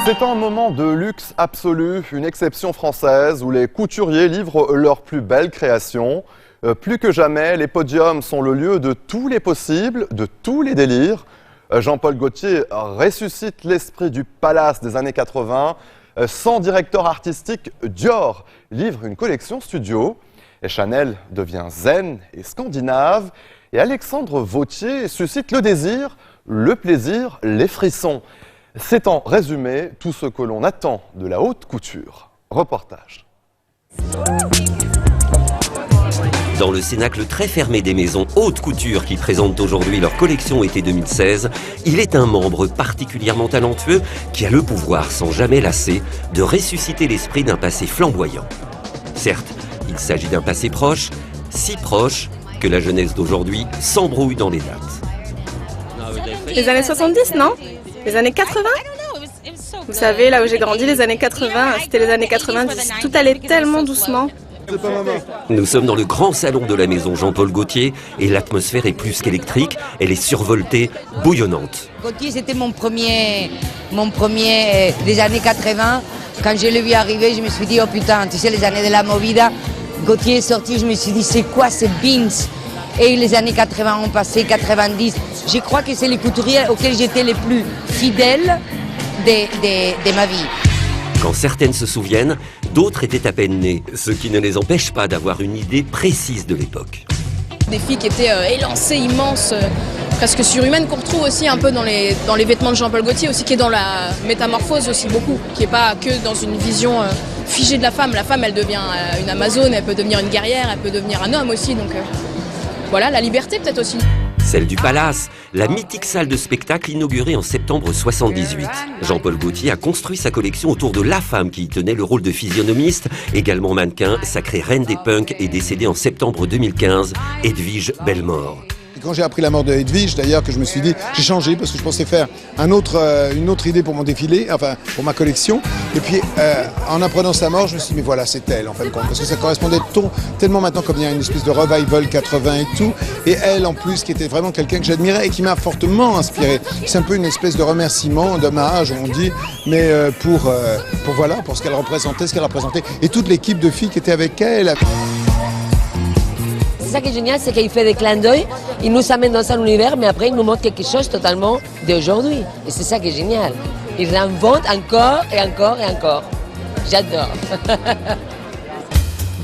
C'est un moment de luxe absolu, une exception française où les couturiers livrent leurs plus belles créations. Plus que jamais, les podiums sont le lieu de tous les possibles, de tous les délires. Jean-Paul Gaultier ressuscite l'esprit du palace des années 80. Sans directeur artistique, Dior livre une collection studio. Et Chanel devient zen et scandinave. Et Alexandre Vauthier suscite le désir, le plaisir, les frissons. C'est en résumé tout ce que l'on attend de la haute couture. Reportage. Dans le cénacle très fermé des maisons haute couture qui présentent aujourd'hui leur collection été 2016, il est un membre particulièrement talentueux qui a le pouvoir, sans jamais lasser, de ressusciter l'esprit d'un passé flamboyant. Certes, il s'agit d'un passé proche, si proche que la jeunesse d'aujourd'hui s'embrouille dans les dates. Les années 70, non? Les années 80? Vous savez, là où j'ai grandi, les années 80, c'était les années 90. Tout allait tellement doucement. Nous sommes dans le grand salon de la maison Jean-Paul Gaultier et l'atmosphère est plus qu'électrique, elle est survoltée, bouillonnante. Gaultier, c'était mon premier des années 80. Quand je l'ai vu arriver, je me suis dit, oh putain, tu sais, les années de la Movida, Gaultier est sorti, je me suis dit, c'est quoi ces beans? Et les années 80 ont passé, 90. Je crois que c'est les couturiers auxquels j'étais les plus fidèles de ma vie. Quand certaines se souviennent, d'autres étaient à peine nées, ce qui ne les empêche pas d'avoir une idée précise de l'époque. Des filles qui étaient élancées, immenses, presque surhumaines, qu'on retrouve aussi un peu dans les vêtements de Jean-Paul Gaultier, aussi qui est dans la métamorphose aussi beaucoup, qui n'est pas que dans une vision figée de la femme. La femme, elle devient une amazone, elle peut devenir une guerrière, elle peut devenir un homme aussi, donc voilà, la liberté peut-être aussi. Celle du Palace, la mythique salle de spectacle inaugurée en septembre 78. Jean-Paul Gaultier a construit sa collection autour de la femme qui y tenait le rôle de physionomiste, également mannequin, sacrée reine des punks et décédée en septembre 2015, Edwige Bellemare. Quand j'ai appris la mort de Edwige, d'ailleurs, que je me suis dit, j'ai changé parce que je pensais faire une autre idée pour mon défilé, enfin pour ma collection. Et puis, en apprenant sa mort, je me suis dit, mais voilà, c'est elle en fin de compte, parce que ça correspondait tellement maintenant comme il y a une espèce de revival 80 et tout. Et elle, en plus, qui était vraiment quelqu'un que j'admirais et qui m'a fortement inspiré. C'est un peu une espèce de remerciement, d'hommage, on dit, mais pour ce qu'elle représentait, et toute l'équipe de filles qui était avec elle. C'est ça qui est génial, c'est qu'il fait des clins d'œil, il nous amène dans un univers, mais après il nous montre quelque chose totalement d'aujourd'hui. Et c'est ça qui est génial. Il réinvente encore et encore et encore. J'adore.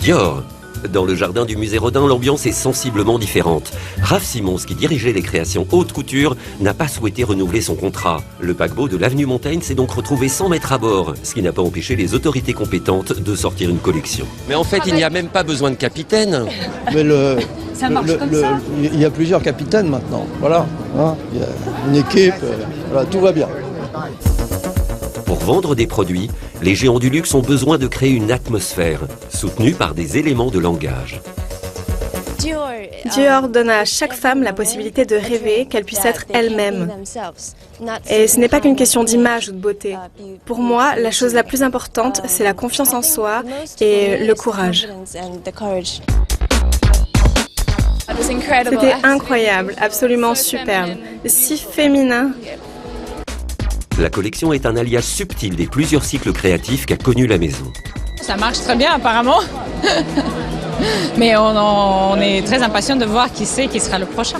Dior. Dans le jardin du musée Rodin, l'ambiance est sensiblement différente. Raph Simons, qui dirigeait les créations haute couture, n'a pas souhaité renouveler son contrat. Le paquebot de l'avenue Montaigne s'est donc retrouvé sans maître à bord, ce qui n'a pas empêché les autorités compétentes de sortir une collection. Mais en fait, il n'y a même pas besoin de capitaine. Mais il y a plusieurs capitaines maintenant, voilà. Hein, il y a une équipe, voilà, tout va bien. Pour vendre des produits, les géants du luxe ont besoin de créer une atmosphère, soutenue par des éléments de langage. Dior donne à chaque femme la possibilité de rêver, qu'elle puisse être elle-même. Et ce n'est pas qu'une question d'image ou de beauté. Pour moi, la chose la plus importante, c'est la confiance en soi et le courage. C'était incroyable, absolument superbe, si féminin. La collection est un alliage subtil des plusieurs cycles créatifs qu'a connu la maison. Ça marche très bien apparemment, mais on est très impatient de voir qui sera le prochain.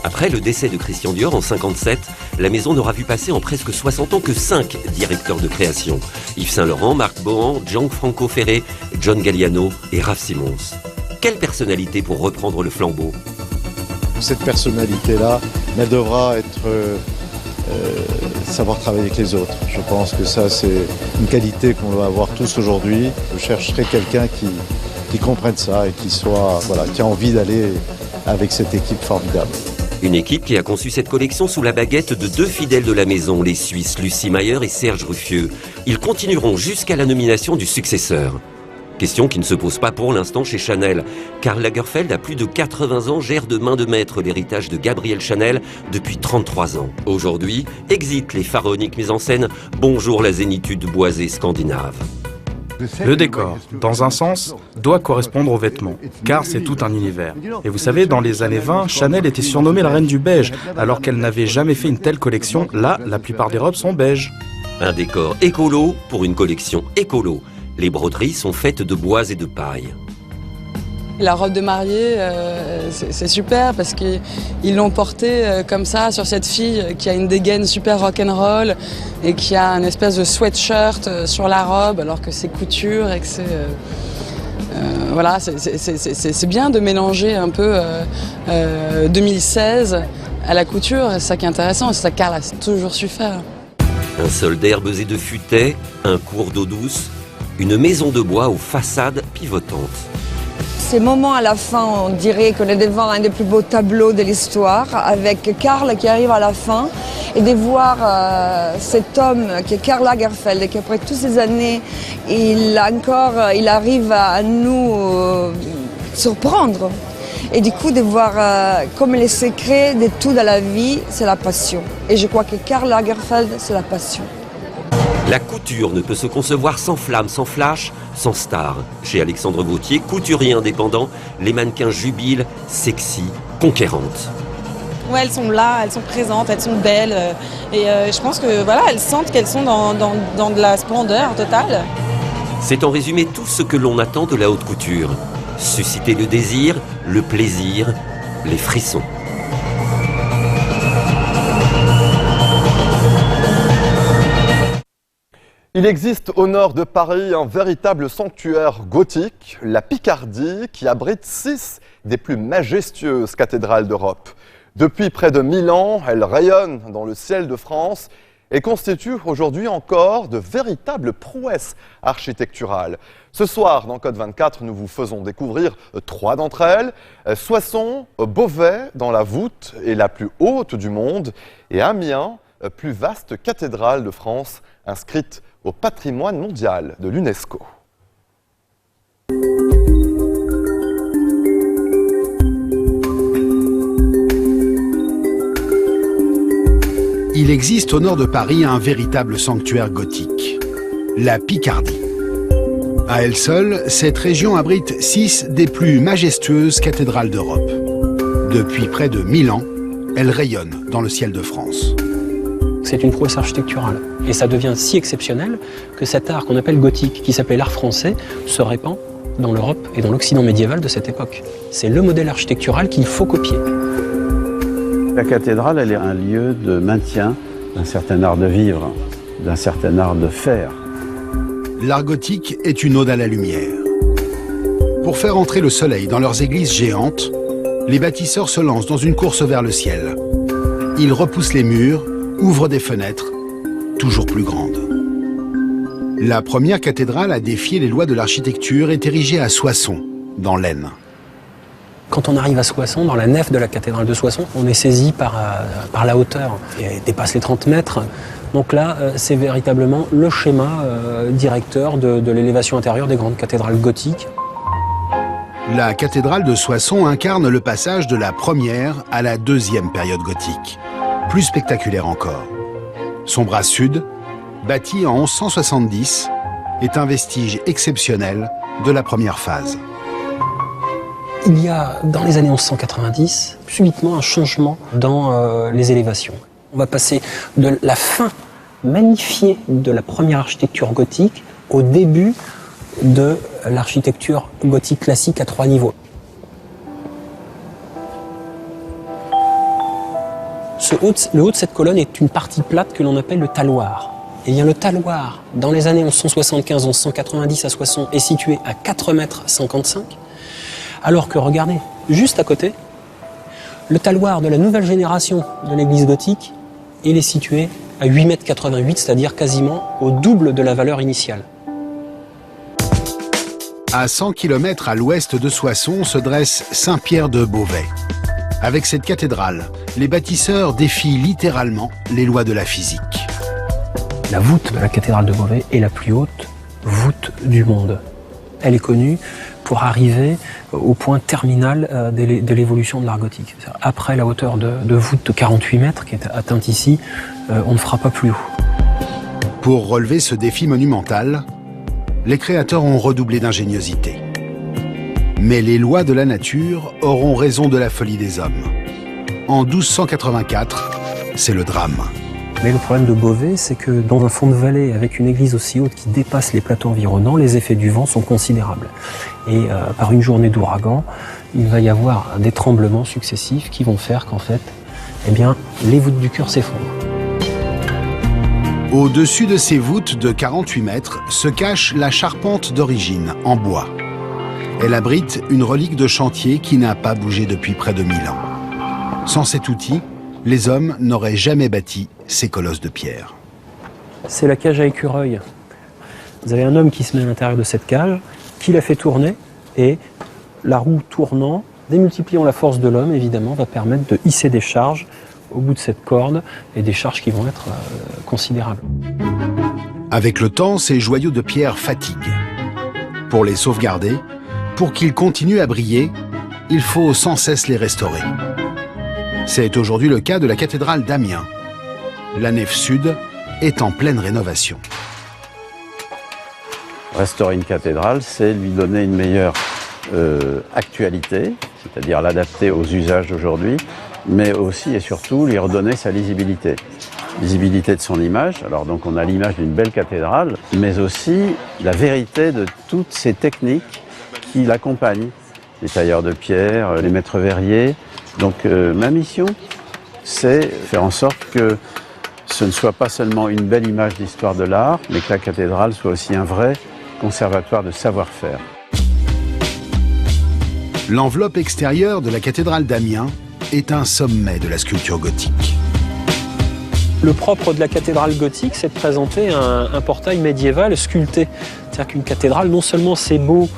Après le décès de Christian Dior en 1957, la maison n'aura vu passer en presque 60 ans que 5 directeurs de création. Yves Saint Laurent, Marc Bohan, Gianfranco Ferré, John Galliano et Raph Simons. Quelle personnalité pour reprendre le flambeau? Cette personnalité-là, elle devra savoir travailler avec les autres. Je pense que ça, c'est une qualité qu'on doit avoir tous aujourd'hui. Je chercherai quelqu'un qui comprenne ça et qui a envie d'aller avec cette équipe formidable. Une équipe qui a conçu cette collection sous la baguette de 2 fidèles de la maison, les Suisses Lucie Mayer et Serge Ruffieux. Ils continueront jusqu'à la nomination du successeur. Question qui ne se pose pas pour l'instant chez Chanel. Karl Lagerfeld, à plus de 80 ans, gère de main de maître l'héritage de Gabrielle Chanel depuis 33 ans. Aujourd'hui, exit les pharaoniques mises en scène. Bonjour la zénitude boisée scandinave. Le décor, dans un sens, doit correspondre aux vêtements, car c'est tout un univers. Et vous savez, dans les années 20, Chanel était surnommée la reine du beige, alors qu'elle n'avait jamais fait une telle collection. Là, la plupart des robes sont beige. Un décor écolo pour une collection écolo. Les broderies sont faites de bois et de paille. La robe de mariée, c'est super parce qu'ils l'ont portée comme ça sur cette fille qui a une dégaine super rock'n'roll et qui a une espèce de sweatshirt sur la robe alors que c'est couture et que c'est... voilà, c'est bien de mélanger un peu 2016 à la couture, c'est ça qui est intéressant, c'est ça qu'Karl a toujours su faire. Un sol d'herbes et de futaies, un cours d'eau douce, une maison de bois aux façades pivotantes. Ces moments à la fin, on dirait qu'on est devant un des plus beaux tableaux de l'histoire, avec Karl qui arrive à la fin, et de voir cet homme qui est Karl Lagerfeld, et qu'après toutes ces années, il arrive à nous surprendre. Et du coup, de voir comme les secrets de tout dans la vie, c'est la passion. Et je crois que Karl Lagerfeld, c'est la passion. La couture ne peut se concevoir sans flamme, sans flash, sans star. Chez Alexandre Vauthier, couturier indépendant, les mannequins jubilent, sexy, conquérantes. Ouais, elles sont là, elles sont présentes, elles sont belles. Et je pense que voilà, elles sentent qu'elles sont dans de la splendeur totale. C'est en résumé tout ce que l'on attend de la haute couture. Susciter le désir, le plaisir, les frissons. Il existe au nord de Paris un véritable sanctuaire gothique, la Picardie, qui abrite 6 des plus majestueuses cathédrales d'Europe. Depuis près de 1000 ans, elle rayonne dans le ciel de France et constitue aujourd'hui encore de véritables prouesses architecturales. Ce soir, dans Code 24, nous vous faisons découvrir 3 d'entre elles. Soissons, Beauvais, dans la voûte est la plus haute du monde, et Amiens, plus vaste cathédrale de France, inscrite au patrimoine mondial de l'UNESCO. Il existe au nord de Paris un véritable sanctuaire gothique, la Picardie. À elle seule, cette région abrite 6 des plus majestueuses cathédrales d'Europe. Depuis près de 1000 ans, elle rayonne dans le ciel de France. C'est une prouesse architecturale. Et ça devient si exceptionnel que cet art qu'on appelle gothique, qui s'appelait l'art français, se répand dans l'Europe et dans l'Occident médiéval de cette époque. C'est le modèle architectural qu'il faut copier. La cathédrale, elle est un lieu de maintien d'un certain art de vivre, d'un certain art de faire. L'art gothique est une ode à la lumière. Pour faire entrer le soleil dans leurs églises géantes, les bâtisseurs se lancent dans une course vers le ciel. Ils repoussent les murs, ouvrent des fenêtres, toujours plus grandes. La première cathédrale à défier les lois de l'architecture est érigée à Soissons, dans l'Aisne. Quand on arrive à Soissons, dans la nef de la cathédrale de Soissons, on est saisi par la hauteur. Elle dépasse les 30 mètres. Donc là, c'est véritablement le schéma directeur de l'élévation intérieure des grandes cathédrales gothiques. La cathédrale de Soissons incarne le passage de la première à la deuxième période gothique. Plus spectaculaire encore. Son bras sud, bâti en 1170, est un vestige exceptionnel de la première phase. Il y a, dans les années 1190, subitement un changement dans les élévations. On va passer de la fin magnifiée de la première architecture gothique au début de l'architecture gothique classique à 3 niveaux. Le haut de cette colonne est une partie plate que l'on appelle le taloir. Et bien le taloir, dans les années 1175-1190 à Soissons, est situé à 4,55 m, alors que, regardez, juste à côté, le taloir de la nouvelle génération de l'église gothique, il est situé à 8,88 m, c'est-à-dire quasiment au double de la valeur initiale. À 100 km à l'ouest de Soissons se dresse Saint-Pierre de Beauvais. Avec cette cathédrale, les bâtisseurs défient littéralement les lois de la physique. La voûte de la cathédrale de Beauvais est la plus haute voûte du monde. Elle est connue pour arriver au point terminal de l'évolution de l'art gothique. Après la hauteur de voûte de 48 mètres qui est atteinte ici, on ne fera pas plus haut. Pour relever ce défi monumental, les créateurs ont redoublé d'ingéniosité. Mais les lois de la nature auront raison de la folie des hommes. En 1284, c'est le drame. Mais le problème de Beauvais, c'est que dans un fond de vallée, avec une église aussi haute qui dépasse les plateaux environnants, les effets du vent sont considérables. Et par une journée d'ouragan, il va y avoir des tremblements successifs qui vont faire qu'en fait, eh bien, les voûtes du chœur s'effondrent. Au-dessus de ces voûtes de 48 mètres se cache la charpente d'origine, en bois. Elle abrite une relique de chantier qui n'a pas bougé depuis près de 1000 ans. Sans cet outil, les hommes n'auraient jamais bâti ces colosses de pierre. C'est la cage à écureuil. Vous avez un homme qui se met à l'intérieur de cette cage, qui la fait tourner, et la roue tournant, démultipliant la force de l'homme, évidemment, va permettre de hisser des charges au bout de cette corde, et des charges qui vont être considérables. Avec le temps, ces joyaux de pierre fatiguent. Pour les sauvegarder, pour qu'ils continuent à briller, il faut sans cesse les restaurer. C'est aujourd'hui le cas de la cathédrale d'Amiens. La nef sud est en pleine rénovation. Restaurer une cathédrale, c'est lui donner une meilleure actualité, c'est-à-dire l'adapter aux usages d'aujourd'hui, mais aussi et surtout lui redonner sa lisibilité. Lisibilité de son image, alors donc on a l'image d'une belle cathédrale, mais aussi la vérité de toutes ces techniques qui l'accompagnent. Les tailleurs de pierre, les maîtres verriers. Donc ma mission, c'est faire en sorte que ce ne soit pas seulement une belle image d'histoire de l'art, mais que la cathédrale soit aussi un vrai conservatoire de savoir-faire. L'enveloppe extérieure de la cathédrale d'Amiens est un sommet de la sculpture gothique. Le propre de la cathédrale gothique, c'est de présenter un portail médiéval sculpté. C'est-à-dire qu'une cathédrale, non seulement c'est beau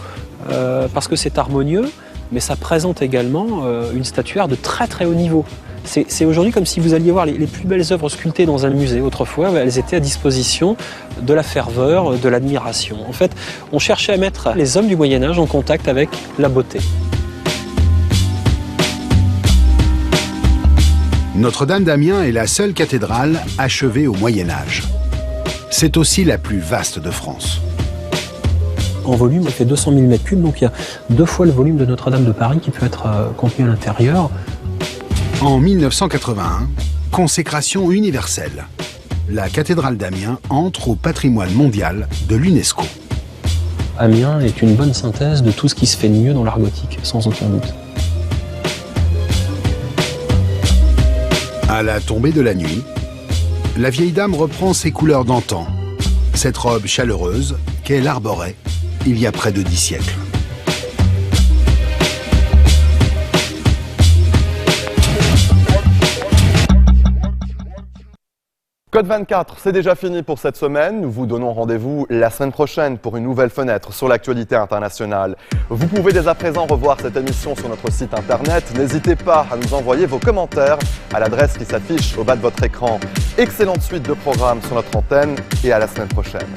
parce que c'est harmonieux, mais ça présente également une statuaire de très très haut niveau. C'est aujourd'hui comme si vous alliez voir les plus belles œuvres sculptées dans un musée. Autrefois, elles étaient à disposition de la ferveur, de l'admiration. En fait, on cherchait à mettre les hommes du Moyen-Âge en contact avec la beauté. Notre-Dame d'Amiens est la seule cathédrale achevée au Moyen-Âge. C'est aussi la plus vaste de France. En volume, elle fait 200 000 m3, donc il y a 2 fois le volume de Notre-Dame de Paris qui peut être contenu à l'intérieur. En 1981, consécration universelle. La cathédrale d'Amiens entre au patrimoine mondial de l'UNESCO. Amiens est une bonne synthèse de tout ce qui se fait de mieux dans l'art gothique, sans aucun doute. À la tombée de la nuit, la vieille dame reprend ses couleurs d'antan, cette robe chaleureuse qu'elle arborait il y a près de 10 siècles. Code 24, c'est déjà fini pour cette semaine. Nous vous donnons rendez-vous la semaine prochaine pour une nouvelle fenêtre sur l'actualité internationale. Vous pouvez dès à présent revoir cette émission sur notre site internet. N'hésitez pas à nous envoyer vos commentaires à l'adresse qui s'affiche au bas de votre écran. Excellente suite de programmes sur notre antenne et à la semaine prochaine.